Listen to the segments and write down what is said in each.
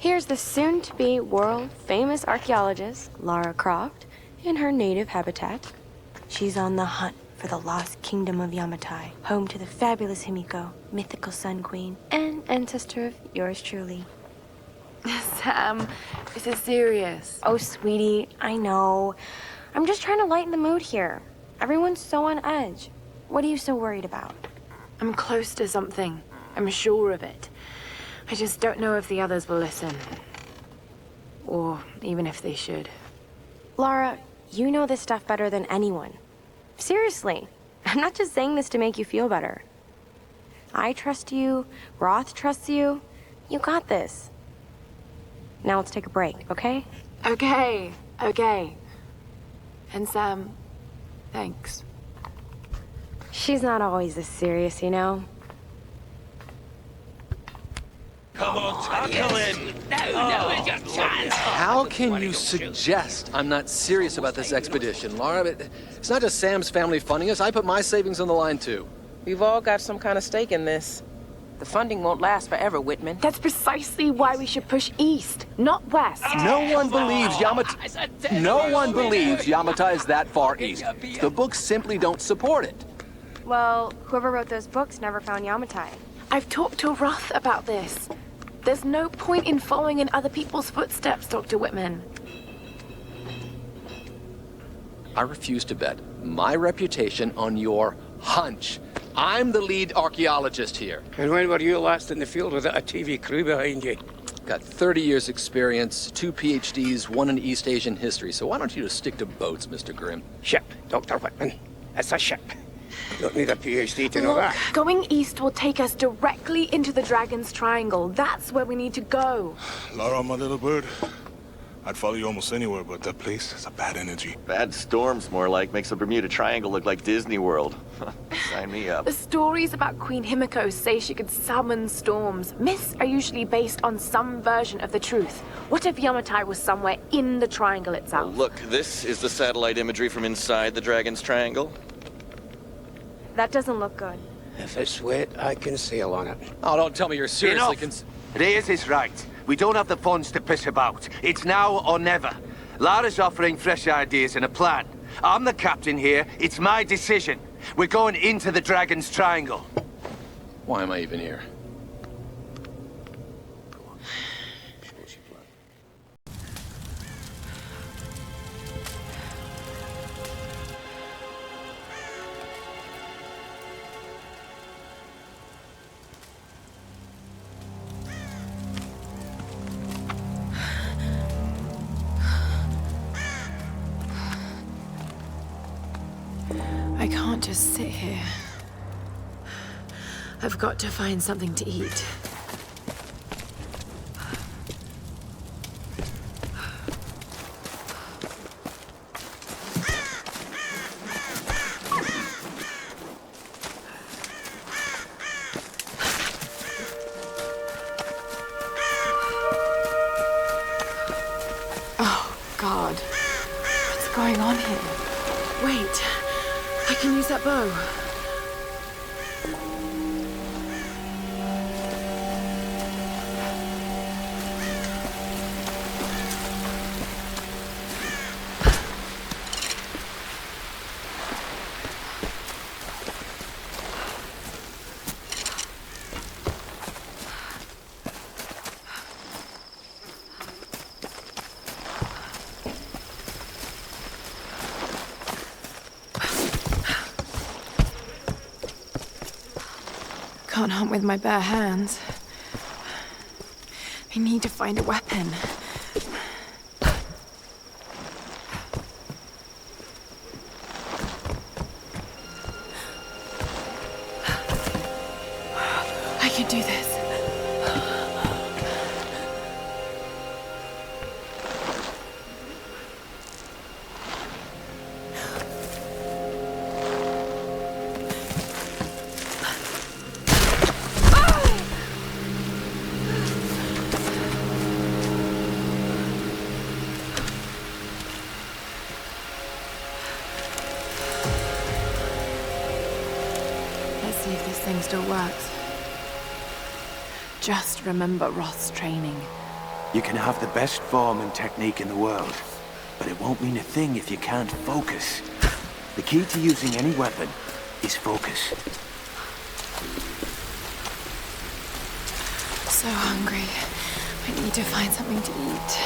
Here's the soon-to-be world-famous archaeologist, Lara Croft, in her native habitat. She's on the hunt for the lost kingdom of Yamatai, home to the fabulous Himiko, mythical Sun Queen, and ancestor of yours truly. Sam, this is serious. Oh, sweetie, I know. I'm just trying to lighten the mood here. Everyone's so on edge. What are you so worried about? I'm close to something. I'm sure of it. I just don't know if the others will listen. Or even if they should. Lara, you know this stuff better than anyone. Seriously, I'm not just saying this to make you feel better. I trust you, Roth trusts you. You got this. Now let's take a break, okay? Okay. And Sam, thanks. She's not always this serious, you know? Come on, tackle him! No, it's your chance! How can you suggest I'm not serious about this expedition, Laura? It's not just Sam's family funding us. I put my savings on the line, too. We've all got some kind of stake in this. The funding won't last forever, Whitman. That's precisely why we should push east, not west. No one believes Yamatai is that far east. The books simply don't support it. Well, whoever wrote those books never found Yamatai. I've talked to Roth about this. There's no point in following in other people's footsteps, Dr. Whitman. I refuse to bet my reputation on your hunch. I'm the lead archaeologist here. And when were you last in the field without a TV crew behind you? Got 30 years experience, 2 PhDs, 1 in East Asian history, so why don't you just stick to boats, Mr. Grimm? Ship, Dr. Whitman. It's a ship. Don't need a PhD to know Look, that. going east will take us directly into the Dragon's Triangle. That's where we need to go. Lara, my little bird. I'd follow you almost anywhere, but that place has a bad energy. Bad storms, more like. Makes the Bermuda Triangle look like Disney World. Sign me up. The stories about Queen Himiko say she could summon storms. Myths are usually based on some version of the truth. What if Yamatai was somewhere in the triangle itself? Look, this is the satellite imagery from inside the Dragon's Triangle. That doesn't look good. If it's wet, I can sail on it. Oh, don't tell me you're seriously Reyes is right. We don't have the funds to piss about. It's now or never. Lara's offering fresh ideas and a plan. I'm the captain here. It's my decision. We're going into the Dragon's Triangle. Why am I even here? I can't just sit here. I've got to find something to eat. Oh, God. What's going on here? Wait. I can use that bow. Can't hunt with my bare hands. I need to find a weapon. I can do this. Let's see if this thing still works. Just remember Roth's training. You can have the best form and technique in the world, but it won't mean a thing if you can't focus. The key to using any weapon is focus. So hungry. I need to find something to eat.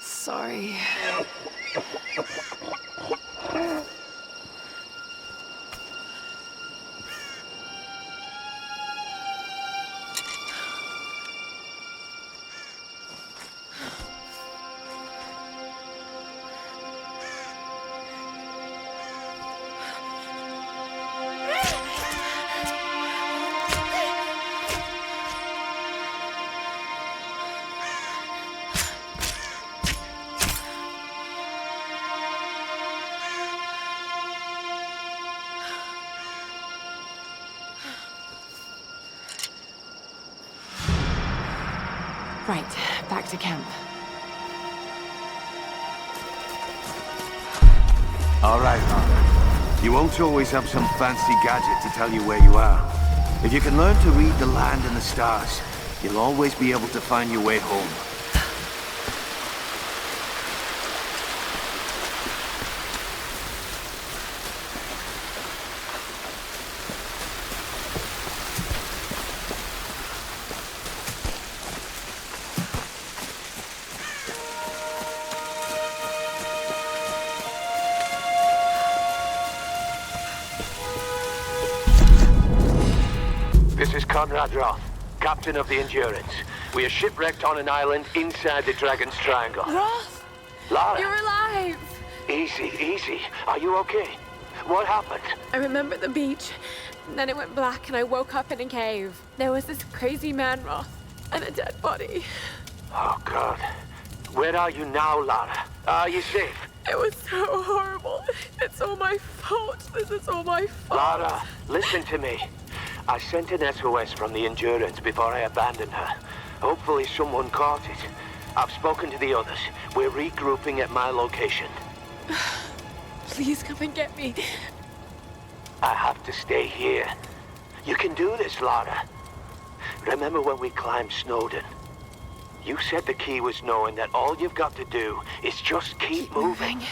Sorry. Right, back to camp. All right, Lara. You won't always have some fancy gadget to tell you where you are. If you can learn to read the land and the stars, you'll always be able to find your way home. This is Conrad Roth, captain of the Endurance. We are shipwrecked on an island inside the Dragon's Triangle. Roth! Lara! You're alive! Easy, easy. Are you okay? What happened? I remember the beach, and then it went black and I woke up in a cave. There was this crazy man, Roth, and a dead body. Oh, God. Where are you now, Lara? Are you safe? It was so horrible. It's all my fault. This is all my fault. Lara, listen to me. I sent an SOS from the Endurance before I abandoned her. Hopefully someone caught it. I've spoken to the others. We're regrouping at my location. Please come and get me. I have to stay here. You can do this, Lara. Remember when we climbed Snowdon? You said the key was knowing that all you've got to do is just keep moving.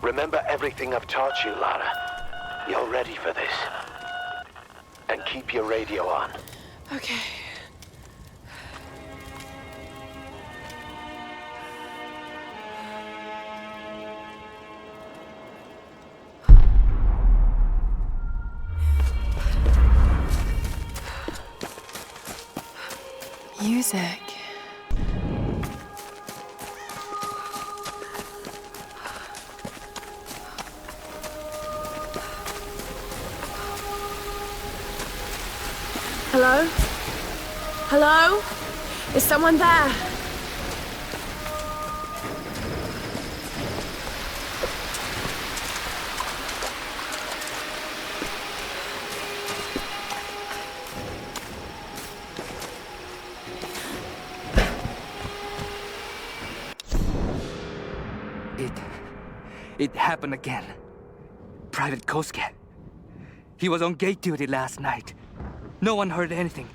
Remember everything I've taught you, Lara. You're ready for this. And keep your radio on. Okay. Music. Hello? Hello? Is someone there? It happened again. Private Kosuke. He was on gate duty last night. No one heard anything.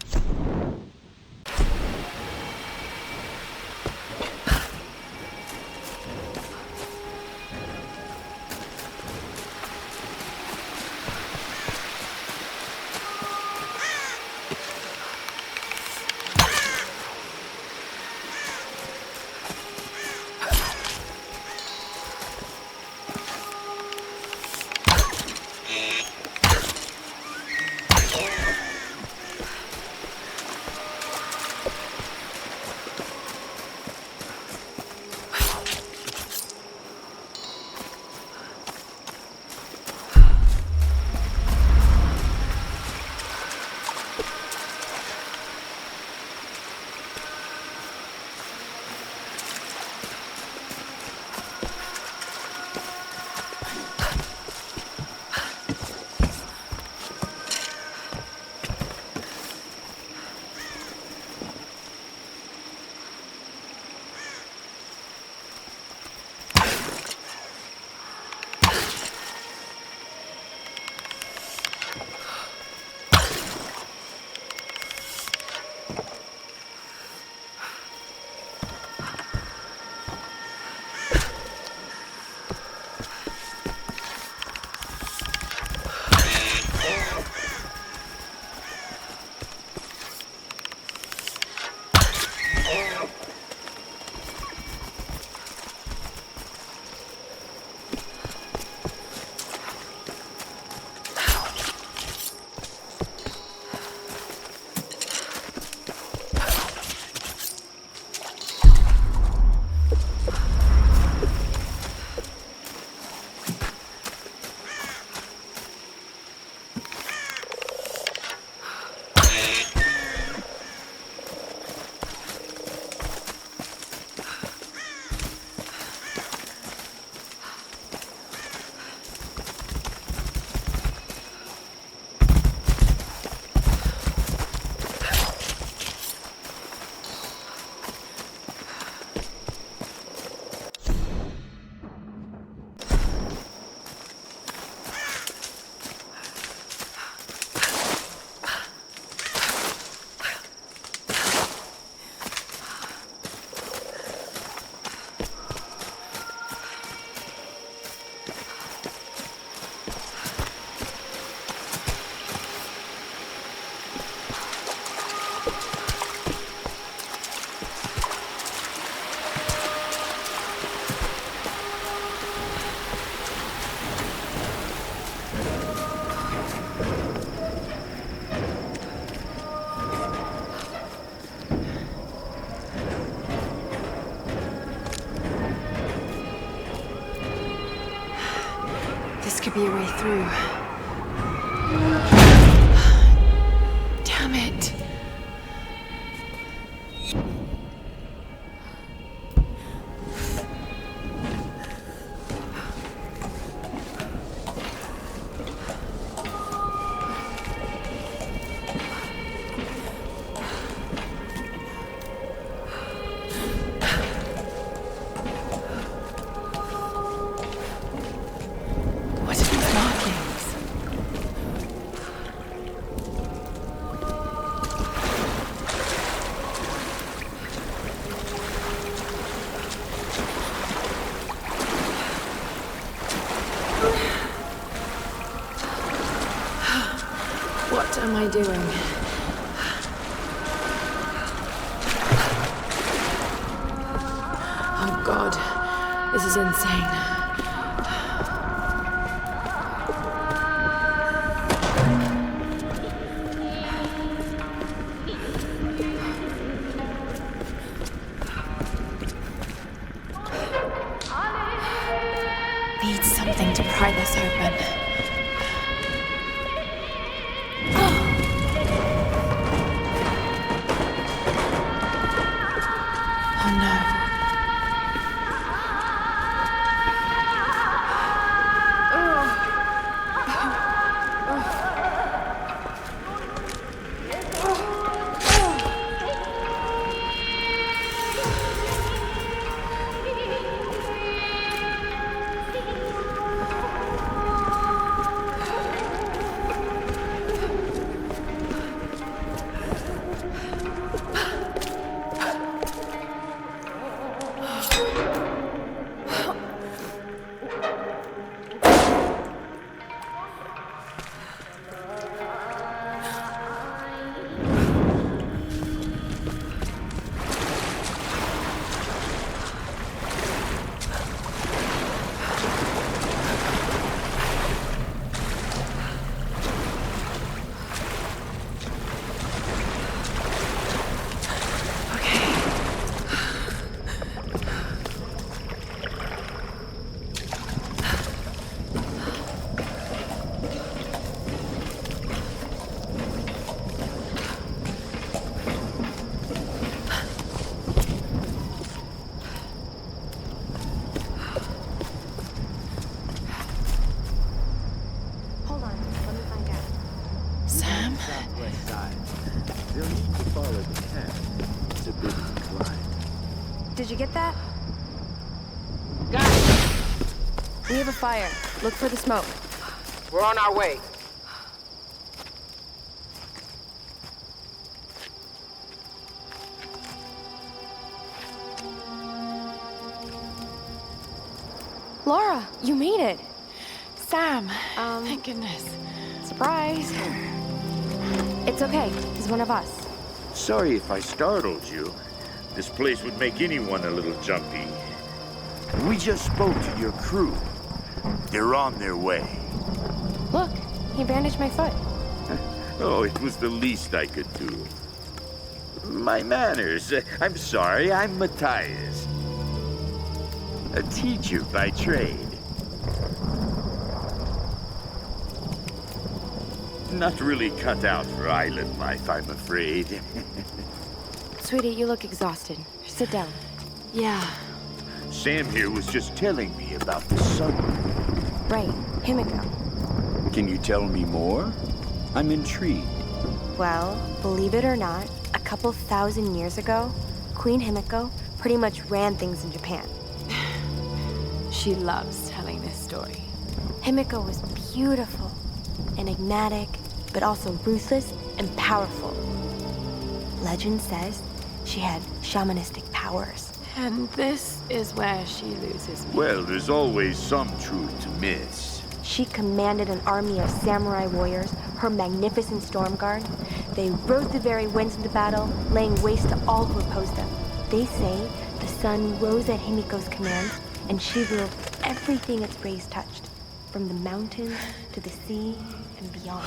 This could be a way through. Damn it. What are these markings? What am I doing? Oh God, this is insane. Need something to pry this open. They'll need to follow the path. It's a bit of a climb. Did you get that? Guys, We have a fire. Look for the smoke. we're on our way. Laura, you made it. Sam, thank goodness. Surprise. It's okay. He's one of us. Sorry if I startled you. This place would make anyone a little jumpy. We just spoke to your crew. They're on their way. Look, he bandaged my foot. Oh, it was the least I could do. My manners. I'm sorry, I'm Matthias. A teacher by trade. Not really cut out for island life, I'm afraid. Sweetie, you look exhausted. Sit down. Yeah. Sam here was just telling me about the sun. Right, Himiko. Can you tell me more? I'm intrigued. Well, believe it or not, a couple thousand years ago, Queen Himiko pretty much ran things in Japan. She loves telling this story. Himiko was beautiful, enigmatic, but also ruthless and powerful. Legend says she had shamanistic powers. And this is where she loses me. Well, there's always some truth to miss. She commanded an army of samurai warriors, her magnificent storm guard. They rode the very winds into battle, laying waste to all who opposed them. They say the sun rose at Himiko's command, and she ruled everything its rays touched, from the mountains to the sea and beyond.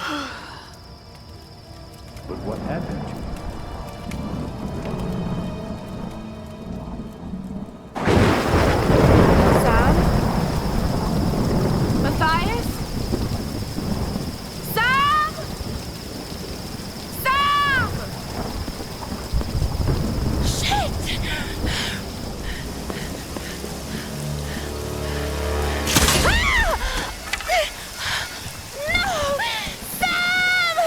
But what happened to her? Sam? Matthias? Sam! Sam! Shit! No! Sam!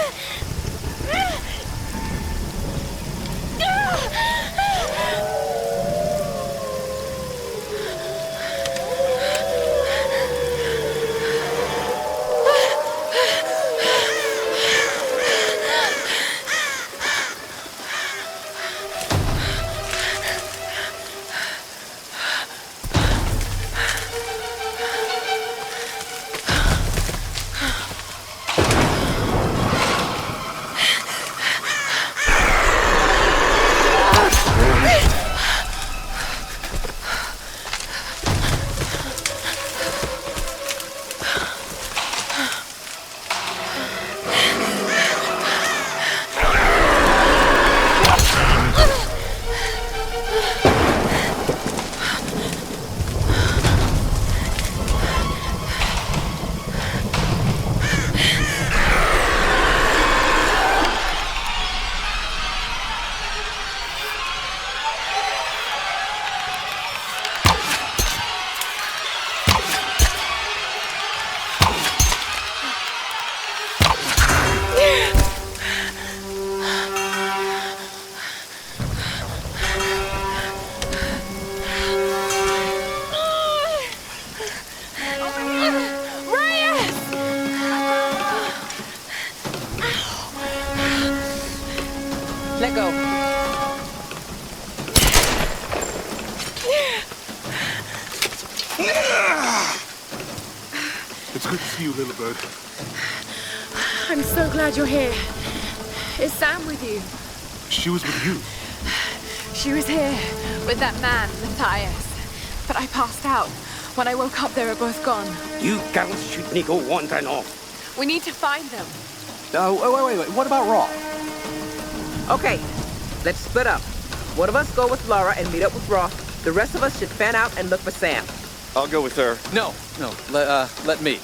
Let go. It's good to see you, little bird. I'm so glad you're here. Is Sam with you? She was with you. She was here with that man, Matthias. But I passed out. When I woke up, they were both gone. You girls shouldn't go wandering off. We need to find them. Oh, wait. What about Raw? Okay, let's split up. One of us go with Laura and meet up with Roth. The rest of us should fan out and look for Sam. I'll go with her. No. Let me.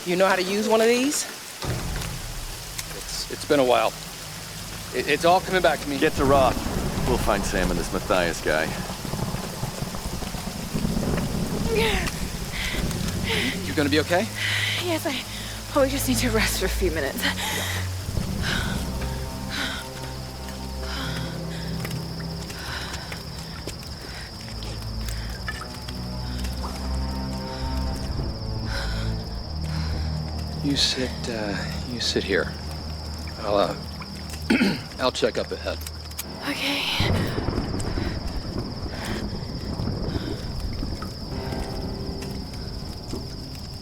You know how to use one of these? It's been a while. It's all coming back to me. Get to Roth. We'll find Sam and this Matthias guy. You gonna be okay? Yes, I probably just need to rest for a few minutes. You sit here. I'll check up ahead. Okay.